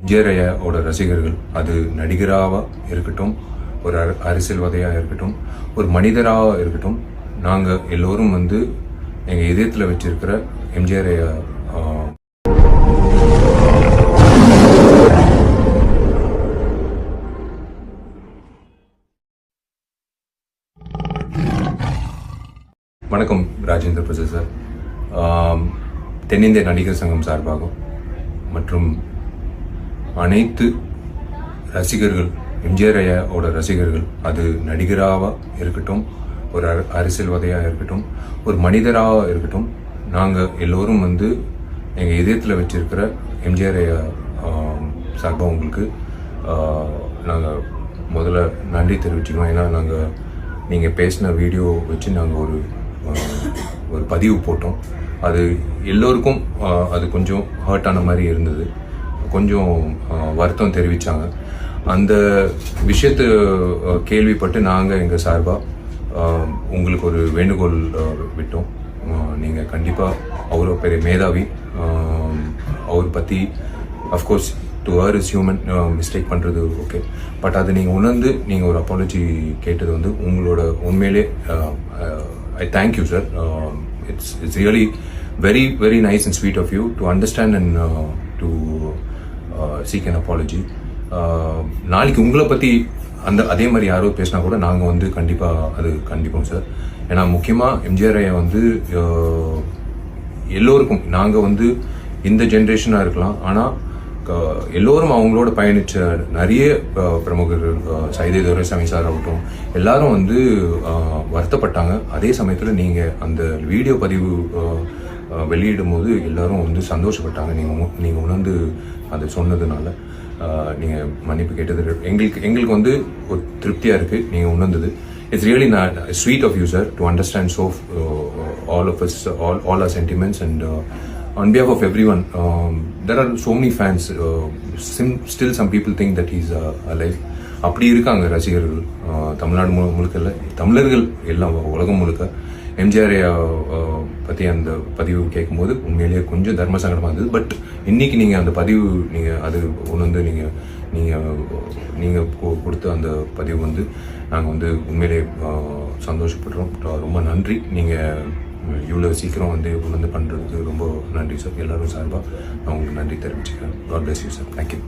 விஜயரையோட ரசிகர்கள், அது நடிகராக இருக்கட்டும், ஒரு அரசியல்வாதியாக இருக்கட்டும், ஒரு மனிதராக இருக்கட்டும், நாங்கள் எல்லோரும் வந்து எங்கள் இதயத்தில் வச்சிருக்கிற எம்ஜிஆர் ஐயா வணக்கம் ராஜேந்திர பிரசாத் சார். தென்னிந்திய நடிகர் சங்கம் சார்பாக மற்றும் அனைத்து ரசிகர்கள், எம்ஜிஆர் ஐயாவோட ரசிகர்கள், அது நடிகராக இருக்கட்டும், ஒரு அரசியல்வாதியாக இருக்கட்டும், ஒரு மனிதராக இருக்கட்டும், நாங்கள் எல்லோரும் வந்து எங்கள் இதயத்தில் வச்சிருக்கிற எம்ஜிஆர் ஐயா சார்பாக உங்களுக்கு நாங்கள் முதல்ல நன்றி தெரிவிச்சுக்கோம். ஏன்னா நீங்கள் பேசின வீடியோ வச்சு நாங்கள் ஒரு பதிவு போட்டோம். அது எல்லோருக்கும் அது கொஞ்சம் ஹர்ட் ஆன மாதிரி இருந்தது, கொஞ்சம் வருத்தம் தெரிவித்தாங்க. அந்த விஷயத்தை கேள்விப்பட்டு நாங்கள் எங்கள் சார்பாக உங்களுக்கு ஒரு வேண்டுகோள் விட்டோம். நீங்கள் கண்டிப்பாக அவ்வளோ பெரிய மேதாவி, அவர் பற்றி of course to her is human, mistake பண்ணுறது ஓகே, பட் அது நீங்கள் உணர்ந்து நீங்கள் ஒரு அப்பாலஜி கேட்டது வந்து உங்களோட உண்மையிலே I thank you, sir. It's really very, very nice and sweet of you to understand and to seek an apology. நாளைக்கு உங்களை பற்றி அதே மாதிரி யாரோ பேசினா கூட நாங்கள் வந்து கண்டிப்பாக அது கண்டிப்போம் சார். ஏன்னா முக்கியமாக எம்ஜிஆர் ஐயா வந்து எல்லோருக்கும், நாங்கள் வந்து இந்த ஜென்ரேஷனாக இருக்கலாம், ஆனால் எல்லோரும் அவங்களோட பயணித்த நிறைய பிரமுகர்கள், சைதை துரைசாமி சார் ஆகட்டும், எல்லாரும் வந்து வருத்தப்பட்டாங்க. அதே சமயத்தில் நீங்கள் அந்த வீடியோ பதிவு வெளியிடும் போது எல்லாரும் வந்து சந்தோஷப்பட்டாங்க. நீங்கள் உணர்ந்து அதை சொன்னதுனால நீங்கள் மன்னிப்பு கேட்டது எங்களுக்கு வந்து ஒரு திருப்தியாக இருக்குது. நீங்கள் உணர்ந்தது. It's really sweet of you sir to understand so all of us, all our sentiments, and on behalf of everyone, there are so many fans. Still some people think that he's alive. அப்படி இருக்காங்க ரசிகர்கள், தமிழ்நாடு முழுக்க இல்லை, தமிழர்கள் எல்லாம் உலகம் முழுக்க. எம்ஜிஆர் பற்றி அந்த பதிவு கேட்கும்போது உண்மையிலேயே கொஞ்சம் தர்ம சங்கடமாக இருந்தது. பட் இன்னைக்கு நீங்கள் அந்த பதிவு அது உணர்ந்து நீங்கள் கொடுத்த அந்த பதிவு வந்து நாங்கள் வந்து உண்மையிலே சந்தோஷப்படுறோம். ரொம்ப நன்றி. நீங்கள் இவ்வளோ சீக்கிரம் வந்து உணர்ந்து பண்ணுறதுக்கு ரொம்ப நன்றி சார். எல்லோரும் சார்பாக நான் உங்களுக்கு நன்றி தெரிவிச்சுக்கிறேன். God bless you sir. Thank you.